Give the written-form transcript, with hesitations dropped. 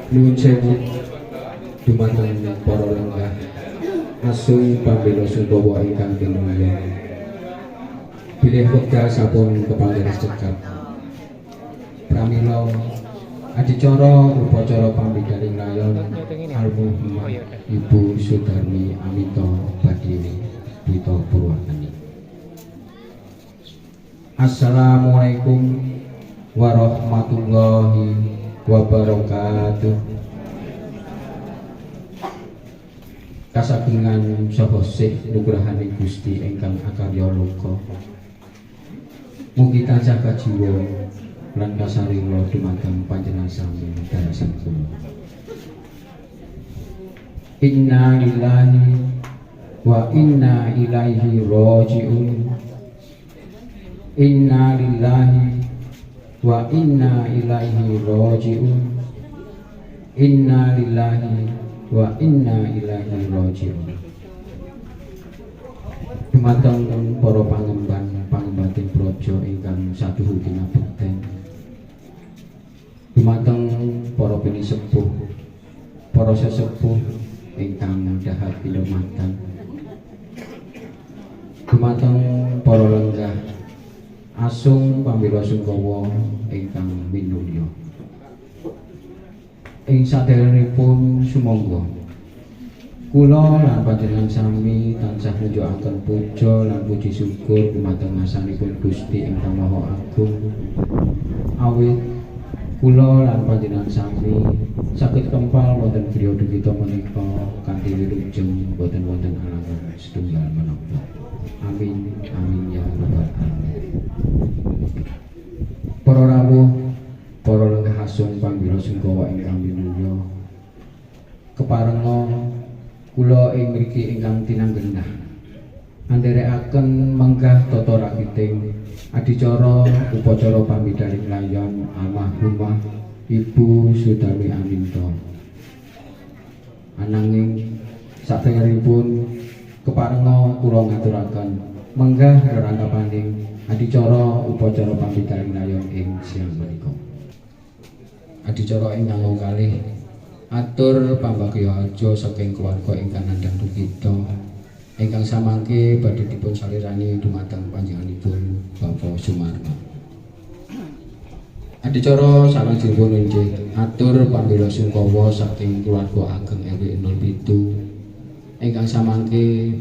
Nuwun sewu dumateng para lenggah asung pambela Sumbawa ingkang tinulung. Bilih wekdal sampun kepanggihan cekap. Pramila adicara upacara pambidhaling layon almarhumah Ibu Sudarmi Aminta badhe Bita Purwakani. Assalamualaikum warahmatullahi wabarakatuh. Kasagungan saha sih nugrahaning Gusti ingkang akarya loka. Mugi tansah kajiwa lan kasarila dumateng panjenengan sami darasan kula. Inna lillahi wa inna ilaihi raji'un. Inna lillahi wa inna ilaihi raji'un. Inna lillahi wa inna ilaihi raji'un. Dumateng para pangemban pangembating praja ingkang saduhu kinabekten. Dumateng para pinisepuh, para sesepuh ingkang dahat kinurmatan. Dumateng para lenggah asung pambela Sungkawa ingkang minulya. Ing saderengipun sumangga kula lan panjenengan sami tansah nunjukaken puja lan puji syukur dumateng ngasanipun Gusti ingkang Maha Agung. Awit kula lan panjenengan sami saged kempal wonten griya kita menika kanthi wilujeng boten wonten alangan setunggal menapa. Amin amin ya rabbal alamin. Para rawuh, para lenggah asung pambela Sungkawa ingkang minulya, keparenga kula ing mriki ingkang tinanggenah andherekaken menggah tata rakiting adicara upacara pambidhaling layon almarhumah Ibu Sudarmi Aminta. Ananging saderengipun keparenga kula ngaturaken menggah rerangkapaning adicara upacara pambidhaling layon ing siang menika. Adicara ingkang kalih atur pambagya aja saking keluarga ingkang nandhang dukita ingkang samangke badhe dipun salirani dumateng panjenenganipun Bapak Sumarno. Adicara salajengipun inggih atur pambela Sungkawa saking keluarga ageng RW 07 ingkang samangke